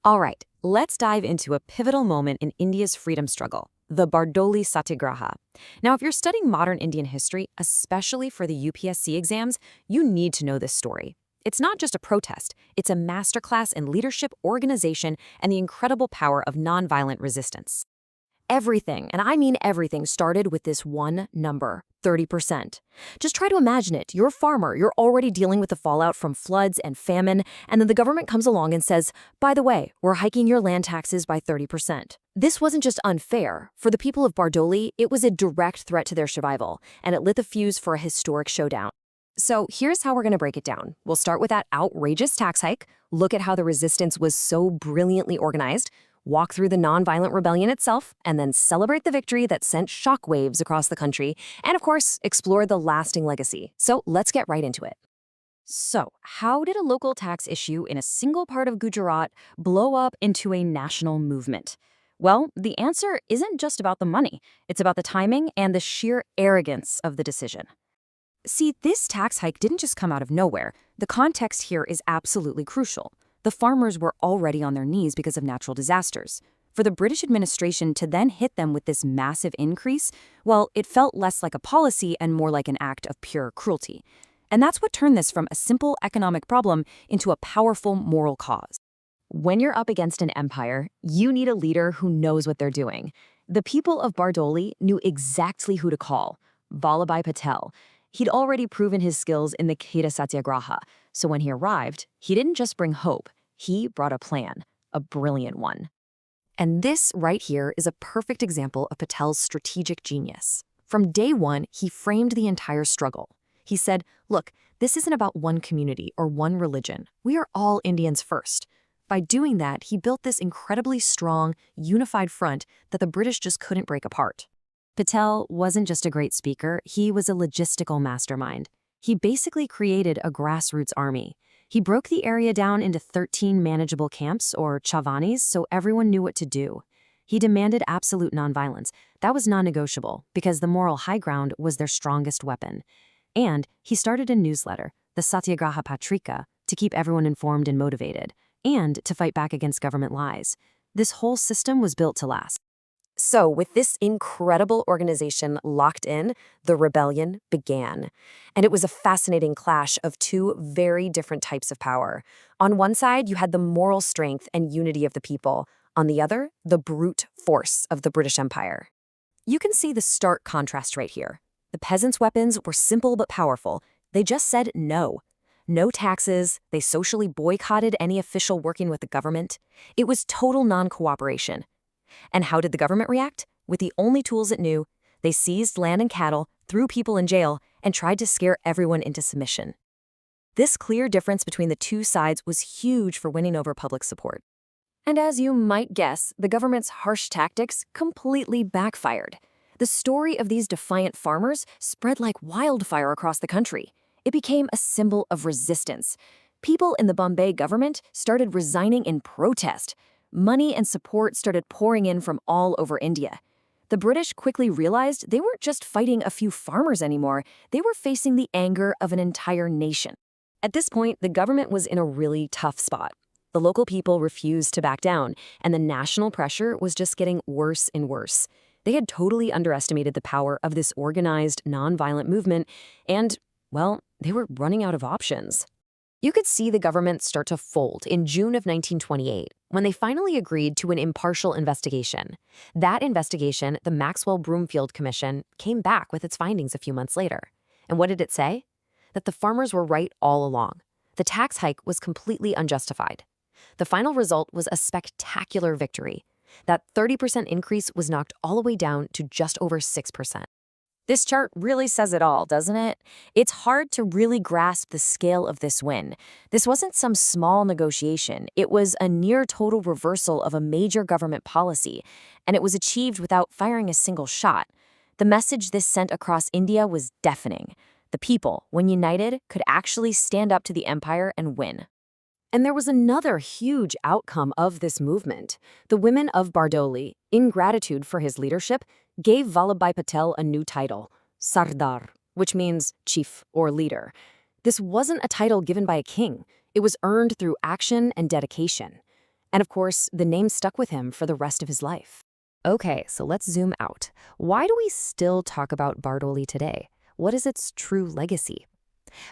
All right, let's dive into a pivotal moment in India's freedom struggle, the Bardoli Satyagraha. Now, if you're studying modern Indian history, especially for the UPSC exams, you need to know this story. It's not just a protest, it's a masterclass in leadership, organization, and the incredible power of nonviolent resistance. Everything, and I mean everything, started with this one number, 30%. Just try to imagine it. You're a farmer, you're already dealing with the fallout from floods and famine, and then the government comes along and says, by the way, we're hiking your land taxes by 30%. This wasn't just unfair. For the people of Bardoli, it was a direct threat to their survival, and it lit the fuse for a historic showdown. So here's how we're going to break it down. We'll start with that outrageous tax hike, look at how the resistance was so brilliantly organized, walk through the nonviolent rebellion itself, and then celebrate the victory that sent shockwaves across the country, and of course, explore the lasting legacy. So let's get right into it. So, how did a local tax issue in a single part of Gujarat blow up into a national movement? Well, the answer isn't just about the money. It's about the timing and the sheer arrogance of the decision. See, this tax hike didn't just come out of nowhere. The context here is absolutely crucial. The farmers were already on their knees because of natural disasters. For the British administration to then hit them with this massive increase, well, it felt less like a policy and more like an act of pure cruelty. And that's what turned this from a simple economic problem into a powerful moral cause. When you're up against an empire, you need a leader who knows what they're doing. The people of Bardoli knew exactly who to call: Vallabhbhai Patel. He'd already proven his skills in the Kheera Satyagraha, so when he arrived, he didn't just bring hope, he brought a plan, a brilliant one. And this right here is a perfect example of Patel's strategic genius. From day one, he framed the entire struggle. He said, look, this isn't about one community or one religion. We are all Indians first. By doing that, he built this incredibly strong, unified front that the British just couldn't break apart. Patel wasn't just a great speaker, he was a logistical mastermind. He basically created a grassroots army. He broke the area down into 13 manageable camps, or chavanis, so everyone knew what to do. He demanded absolute nonviolence. That was non-negotiable, because the moral high ground was their strongest weapon. And he started a newsletter, the Satyagraha Patrika, to keep everyone informed and motivated, and to fight back against government lies. This whole system was built to last. So, with this incredible organization locked in, the rebellion began. And it was a fascinating clash of two very different types of power. On one side, you had the moral strength and unity of the people. On the other, the brute force of the British Empire. You can see the stark contrast right here. The peasants' weapons were simple but powerful. They just said no. No taxes. They socially boycotted any official working with the government. It was total non-cooperation. And how did the government react? With the only tools it knew, they seized land and cattle, threw people in jail, and tried to scare everyone into submission. This clear difference between the two sides was huge for winning over public support. And as you might guess, the government's harsh tactics completely backfired. The story of these defiant farmers spread like wildfire across the country. It became a symbol of resistance. People in the Bombay government started resigning in protest. Money and support started pouring in from all over India. The British quickly realized they weren't just fighting a few farmers anymore, they were facing the anger of an entire nation. At this point, the government was in a really tough spot. The local people refused to back down, and the national pressure was just getting worse and worse. They had totally underestimated the power of this organized, nonviolent movement, and, well, they were running out of options. You could see the government start to fold in June of 1928, when they finally agreed to an impartial investigation. That investigation, the Maxwell-Broomfield Commission, came back with its findings a few months later. And what did it say? That the farmers were right all along. The tax hike was completely unjustified. The final result was a spectacular victory. That 30% increase was knocked all the way down to just over 6%. This chart really says it all, doesn't it? It's hard to really grasp the scale of this win. This wasn't some small negotiation. It was a near-total reversal of a major government policy, and it was achieved without firing a single shot. The message this sent across India was deafening. The people, when united, could actually stand up to the empire and win. And there was another huge outcome of this movement. The women of Bardoli, in gratitude for his leadership, gave Vallabhbhai Patel a new title, Sardar, which means chief or leader. This wasn't a title given by a king. It was earned through action and dedication. And of course, the name stuck with him for the rest of his life. Okay, so let's zoom out. Why do we still talk about Bardoli today? What is its true legacy?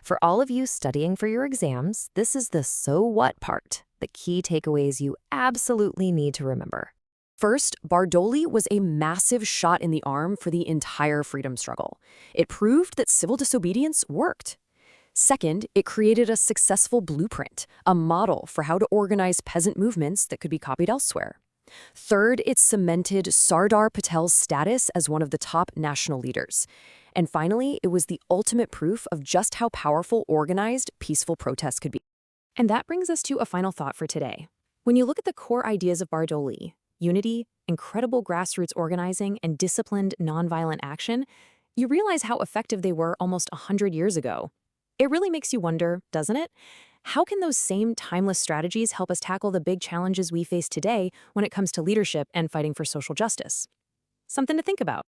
For all of you studying for your exams, this is the so what part, the key takeaways you absolutely need to remember. First, Bardoli was a massive shot in the arm for the entire freedom struggle. It proved that civil disobedience worked. Second, it created a successful blueprint, a model for how to organize peasant movements that could be copied elsewhere. Third, it cemented Sardar Patel's status as one of the top national leaders. And finally, it was the ultimate proof of just how powerful organized, peaceful protests could be. And that brings us to a final thought for today. When you look at the core ideas of Bardoli, unity, incredible grassroots organizing, and disciplined nonviolent action, you realize how effective they were almost 100 years ago. It really makes you wonder, doesn't it? How can those same timeless strategies help us tackle the big challenges we face today when it comes to leadership and fighting for social justice? Something to think about.